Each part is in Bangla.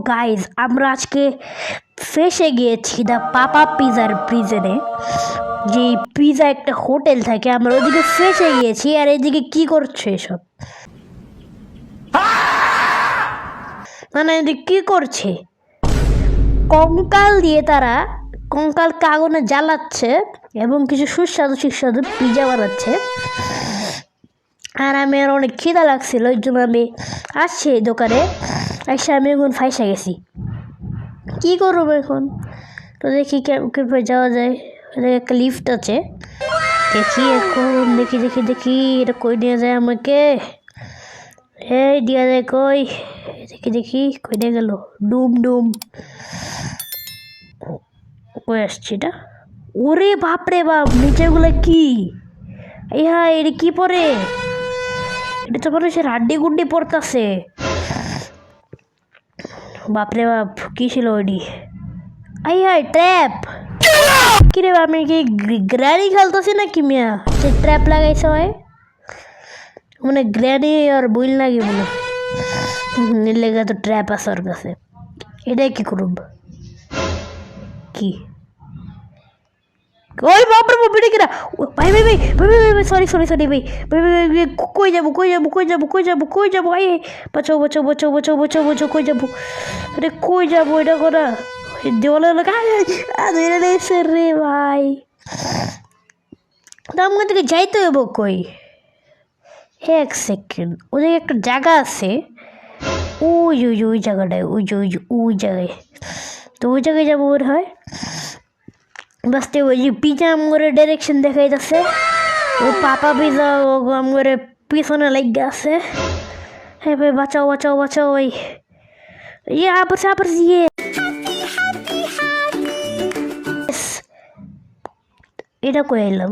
গাইজ আমরা আজকে ফেসে গিয়েছি দ্য পাপা পিজার প্রিজনে। যে পিজা একটা হোটেল থাকে, আমরা ওদিকে ফেসে গিয়েছি। আর এদিকে কি করছে এসব, মানে এদিকে কি করছে? কঙ্কাল দিয়ে তারা কঙ্কালকে আগুনে জ্বালাচ্ছে এবং কিছু সুস্বাদু সুস্বাদু পিজা বানাচ্ছে। আর আমি আর অনেক খিদা লাগছিল, ওই জন্য আমি আসছি এই দোকানে। এসে আমি এখন ফাইসা গেছি, কী করবো এখন? তো দেখি কিভাবে যাওয়া যায়। একটা লিফট আছে, দেখি এখন দেখি দেখি দেখি এটা কই নিয়ে যায় আমাকে। এই দিয়া যায় কই? দেখি দেখি কই নিয়ে গেল। ডুম ডুম কই আসছি এটা? ওরে বাপরে বাপ, নিচেগুলো কি? ইহা এটা কি পরে? এটা তো মানুষের হাড্ডি গুড্ডি পড়তেছে। বাপরে বাপ, কি ছিল ওইটি? আই হাই ট্র্যাপ! কিরে আমি কি গ্র্যানি খেলতেছি নাকি মিয়া? সে ট্র্যাপ লাগাইছে হয় মানে গ্র্যানি আর বইল লাগে মনে লেগে তো ট্র্যাপ আছে ওর কাছে। এটাই কি করব? কি ওই বাপরে বাপ, এটা কিরা? ভাই ভাই ভাই ভাই ভাই ভাই সরি সরি সরি ভাই ভাই ভাই ভাই কই যাবো কই যাবো কই যাবো কই যাবো কই যাবো? ভাই বাঁচাও বাঁচাও বাঁচাও বাঁচাও বাঁচাও বাঁচাও, কই যাবো? আরে কই যাবো? এটা করা দেওয়ালে রে ভাই, তো আমার থেকে যাইতে হইব কই? এক সেকেন্ড, ওদের একটা জায়গা আছে, ওই ওই ওই জায়গাটায়, ওই যে ওই যে ওই জায়গায়। তো ওই জায়গায় যাবো ওর হয় বাসতে। ওই যে পিজা আমগরে ডাইরেকশন দেখাই যাচ্ছে, ও পাপা পিজা ও আমগরে পিছনে লাগে আছে। হ্যাঁ ভাই বাঁচাও বাঁচাও বাঁচাও ভাই। ইয়ে আপস আপস ইয়ে এটা কই এলাম?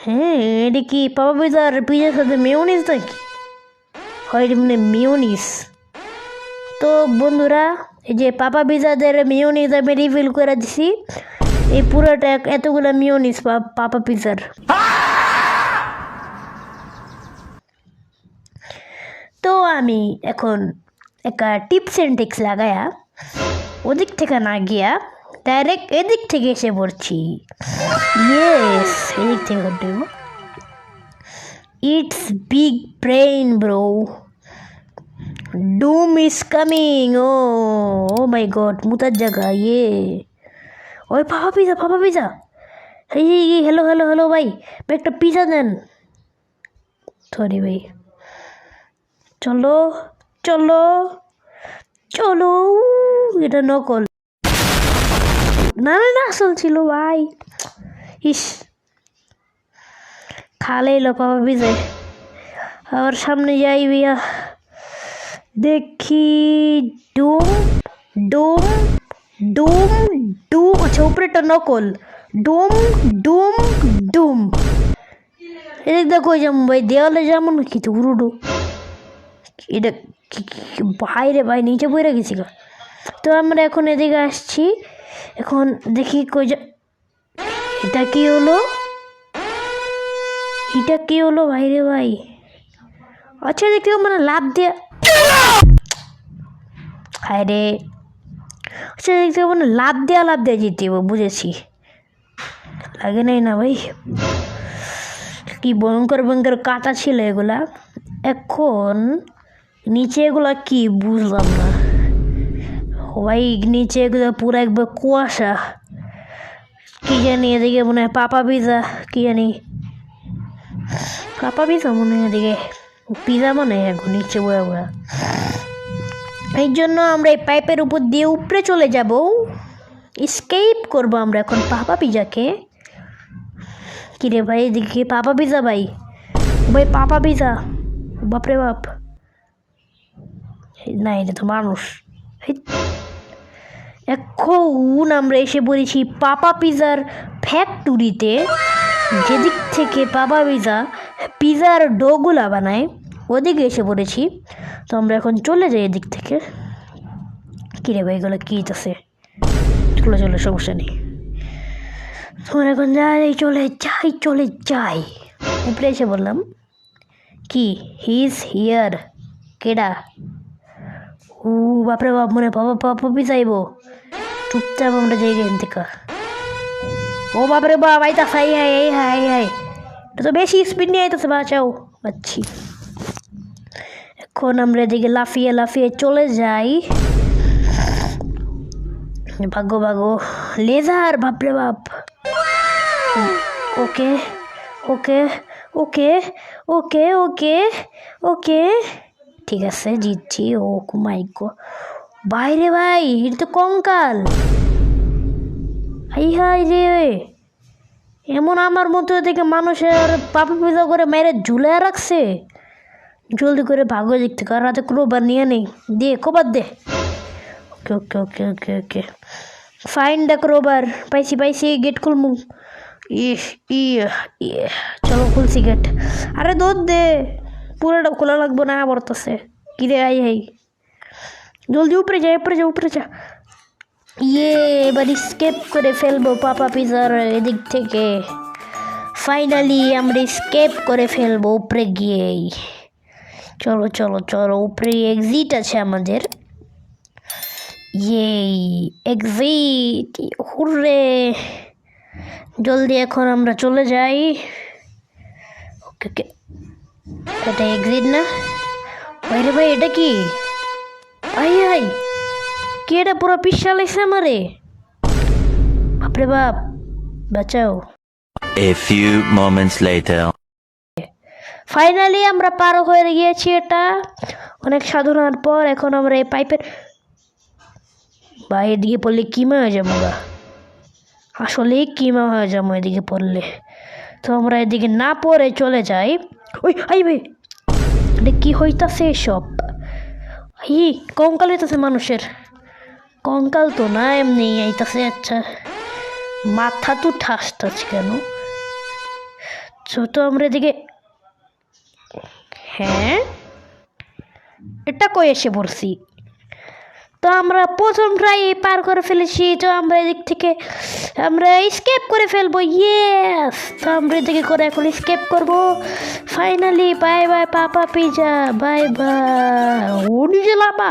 হ্যাঁ এটা কি পাপা পিজার পিজার সাথে মেয়োনিজ নাকি? হয় মানে মেয়োনিজ। তো বন্ধুরা, এই যে পাপা পিজাদের মেয়োনিজ আমি রিভিল করে দিছি। এই পুরোটা এতগুলো মেয়োনিজ পাপা পিজার। তো আমি এখন একটা টিপস অ্যান্ড ট্রিক্স লাগায়া ওদিক থেকে না গিয়া ডাইরেক্ট এদিক থেকে এসে পড়ছি। ইয়েস, এদিক থেকে করতে হবে। It's big brain bro, doom is coming. Oh my god, মুতার জায়গা ইয়ে। ওই পাপা পিজা পাপা পিজা। এই হ্যালো হ্যালো হ্যালো ভাই, একটা পিজা দেন। সরি ভাই, চলো চলো চলো। এটা নকল, না না না আসল ছিল ভাই। ইস, খালে এলো পাপা পিজা। আবার সামনে যাই ভাইয়া, দেখি ডুম ডুম ডুম ডুম। আচ্ছা উপরেটা নকল, ডুম ডুম ডুম। এদিক দেখো যেমন ভাই, দেওয়ালে যেমন কিছু উরুডু। এটা ভাই রে ভাই, নিচে বইরে গেছি গা। তো আমরা এখন এদিকে আসছি, এখন দেখি কই যা। এটা কি হলো? এটা কি হলো ভাই রে ভাই? আচ্ছা দেখতে মানে লাভ দেয়া। হায় রে, আচ্ছা দেখতে মানে লাভ দেওয়া যেতে বুঝেছি। লাগে নাই না ভাই, কি ভয়ঙ্কর ভয়ঙ্কর কাটা ছিল এগুলা। এখন নিচে এগুলা কি বুঝলাম না ভাই, নিচে এগুলো পুরো একবার কুয়াশা। কি জানি এদিকে মনে হয় পাপা পিজা, কি জানি পাপা পিজা মনে হয় এদিকে পিজা মনে হয় এখন নিচে বয়া বয়া। এই জন্য আমরা এই পাইপের উপর দিয়ে উপরে চলে যাব, স্কেপ করবো আমরা এখন পাপা পিজাকে। কিরে ভাই এদিকে পাপা পিজা ভাই, ভাই পাপা পিজা। বাপরে বাপ, না এটা তো মানুষ। এখন আমরা এসে পড়েছি পাপা পিজার ফ্যাক্টরিতে, যেদিক থেকে পাপা পিজা পিজার ডোগুলা বানায় ওদিকে এসে পড়েছি। তো আমরা এখন চলে যাই এদিক থেকে। কিরে ভাই এগুলো কী আছে? চলে চলে, সমস্যা নেই। তোমরা এখন যাই, চলে যাই চলে যাই। উপরে এসে বললাম কি হি ইজ হিয়ার। কেডা? ও বাপরে বাপ, মনে বাবা বাবা পিছাইব। চুপচাপ আমরা যাই এখান থেকে। ও বাপরে বাপ, আইতাছে, high high high high high, এটা তো বেশি স্পিড নিয়ে আইতাছে, বাঁচাও পাচ্ছি। এখন আমরা এদিকে লাফিয়ে লাফিয়ে চলে যাই। ভাগ্য ভাগ্য, লেজার, বাপরে বাপ। ওকে ওকে ওকে ওকে ওকে ওকে, ঠিক আছে, জিতছি। ও মাই গড, বাইরে ভাই, এটা তো কঙ্কাল। হাই হাই রে, এমন আমার মতো থেকে মানুষের পাপা পিজা করে মেরে ঝুলে রাখছে। জলদি করে ভাগো দেখতে, কার রাতে ক্রোবার নিয়ে নেই, দে কবার দে। ওকে ওকে ওকে ওকে ওকে, ফাইন দ্য ক্রোবার, পাইছি পাইছি, গেট খুলমু। চলো খুলছি গেট। আরে দৌড় দে, পুরোটা খোলা লাগবো না বলতেছে। কিরে আই হাই, জলদি উপরে যা উপরে যা উপরে যা। এবার স্কেপ করে ফেলবো পাপা পিজার এদিক থেকে। ফাইনালি আমরা স্কেপ করে ফেলবো উপরে গিয়েই। চলো চলো চলো, উপরে এক্সিট আছে আমাদের। Exit, hooray. জলদি এখন আমরা চলে যাই। ওকে ওকে, এটা এক্সিট না? বাইরে ভাই, এটা কি? আই আই, কে এটা পুরো পিসা লাইছে আমারে, বাপরে বাপ, বাঁচাও। A few moments later. Finally আমরা পার হয়ে গিয়েছি এটা, অনেক সাধনার পর। এখন আমরা এই পাইপের বাইরে দিকে পড়লে কিমা হয়ে যাবো গা, আসলেই কিমা হয়ে যাবো এদিকে পড়লে। তো আমরা এদিকে না পড়ে চলে যাই। ওই আই ভাই, এটা কি হইতাছে সব? কঙ্কাল হইতাছে মানুষের, কঙ্কাল তো না, এমনি আইতাছে। আচ্ছা, মাথা তো ঠাস ঠাস কেন? তো আমরা এদিকে, হ্যাঁ এটা কই এসে পড়ছি? তো আমরা প্রথম ট্রাই পার করে ফেলেছি। তো আমরা এদিক থেকে আমরা স্কেপ করে ফেলবো। ইয়েস, তো আমরা এদিকে করে এখন স্কেপ করবো ফাইনালি। বাই বাই পাপা পিজা, বাই বাই। ও নিচে লাভা,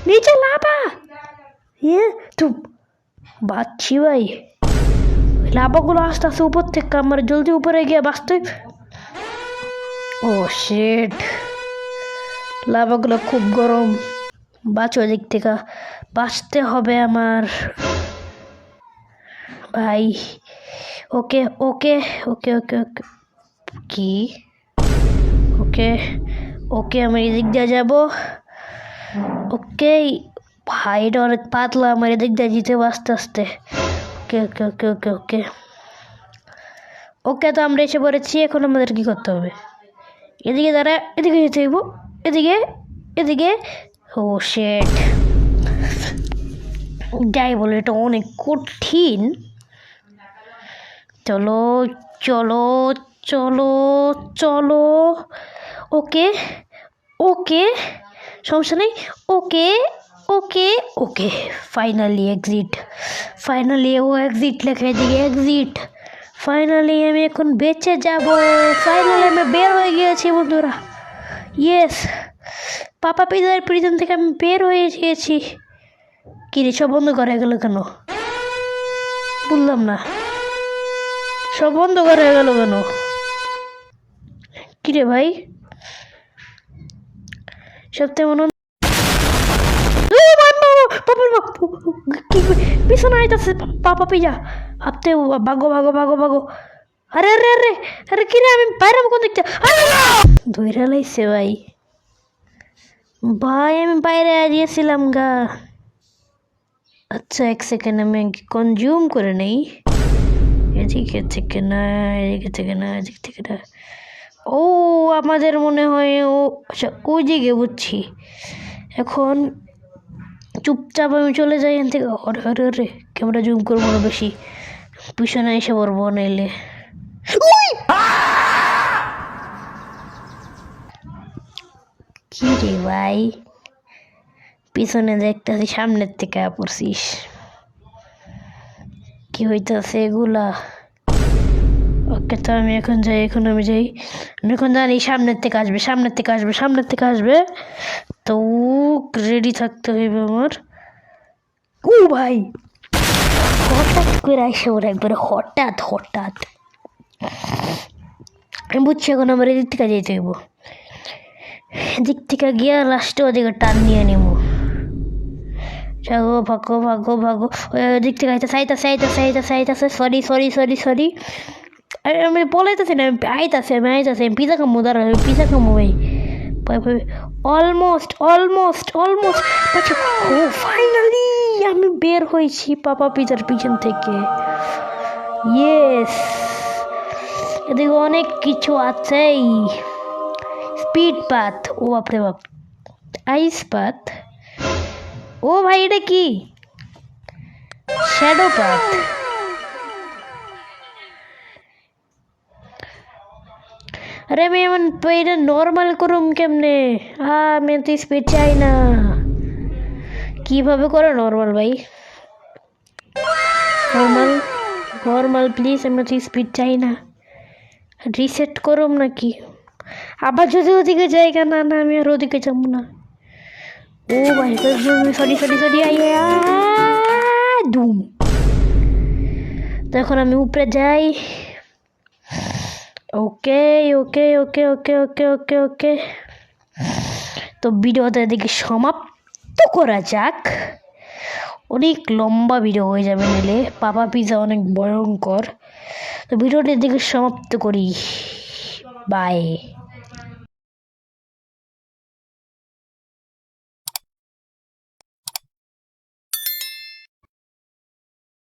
নিচে লাভা। তো বাঁচছি ভাই, লাভাগুলো আস্তে আস্তে উপর থেকে আমার জলদি উপরে গিয়ে বাঁচতে। ও শিট, লাভাগুলো খুব গরম, বাঁচো দিক থেকে, বাঁচতে হবে আমার ভাই। ওকে ওকে ওকে ওকে ওকে, কি? ওকে ওকে, আমি এদিক দিয়ে যাবো। ওকে ভাই, এটা অনেক পাতলা, আমার এদিক দিয়ে যেতে আস্তে আস্তে। ওকে ওকে ওকে ওকে ওকে ওকে, তো আমরা এসে পড়েছি। এখন আমাদের কি করতে হবে? এদিকে দাঁড়া, এদিকে যেতে হইব, এদিকে এদিকে। ও শেট, যাই বলে এটা অনেক কঠিন। চলো চলো চলো চলো, ওকে ওকে, সমস্যা নেই। ওকে ওকে ওকে, ফাইনালি এক্সিট। ফাইনালি ও এক্সিট লেখা, এদিকে এক্সিট। ফাইনালি আমি এখন বেঁচে যাব। ফাইনালি আমি বের হয়ে গিয়েছি বন্ধুরা। ইয়েস, পাপা পিজার প্রিজন থেকে আমি বের হয়ে গিয়েছি। কিরে, সব বন্ধ করা গেল কেন? বললাম না, সব বন্ধ করা গেল কেন? কিরে ভাই, সব তেমন পিছনে আইতাছে পাপা পিজা। ভাবতে ভাগো ভাগো ভাগো ভাগো। আরে আরে আরে আরে, কিরে আমি বাইরে কোন দেখতে ধরে লাইছে ভাই। ভাই আমি বাইরে গিয়েছিলাম গা। আচ্ছা এক সেকেন্ড, আমি কনজিউম করে নেই। এদিকে থেকে না, এদিকে থেকে না, এদিক থেকে না। ও আমাদের মনে হয় ও, আচ্ছা ওই দিকে বুঝছি। এখন চুপচাপ আমি চলে যাই এখান থেকে। আরে আরে আরে, ক্যামেরা জুম করবো না বেশি, পিছনে এসে পড়বো নাইলে। কি রে ভাই, পিছনে দেখতেছি, সামনের থেকে পড়ছিস, কি হইতেছে এগুলা? ওকে, তো আমি এখন যাই, আমি এখন জানি সামনের থেকে আসবে, তো রেডি থাকতে হইবে আমার। ও ভাই, হঠাৎ করে আসে ওরা একবারে, হঠাৎ আমি বুঝছি এখন আমার এদিক থেকে যেতে হইব, এদিক থেকে গিয়া লাস্টে ওদিকে টান নিয়ে নেব। ভাগো ওদিক থেকে আইতাছে, সরি আমি পলাইতেছি না, আমি পিজা খামো, ভাই অলমোস্ট আচ্ছা, ও ফাইনালি আমি বের হয়েছি পাপা পিজার পিছন থেকে। ইয়েস, এদিকে অনেক কিছু আছে, স্পিড পাথ, ও বাপরে বাপ, আইস পাথ, ও ভাই এটা কি, শ্যাডো পাথ। আরে আমি এমন এটা নর্মাল করুম কেমনে? আমি তো স্পিড চাই না। কিভাবে করে নর্মাল ভাই? নর্মাল প্লিজ, আমি তো স্পিড চাই না। রিসেট করুম নাকি? আবার যদি ওদিকে জায়গা না, আমি আর ওদিকে যাবো না। ও ভাই সরি ধুম। তো এখন আমি উপরে যাই। ওকে, তো ভিডিওটা এদিকে সমাপ্ত করা যাক, অনেক লম্বা ভিডিও হয়ে যাবে নিলে, পাপা পিজা অনেক ভয়ঙ্কর। তো ভিডিওটা এদিকে সমাপ্ত করি, বাই।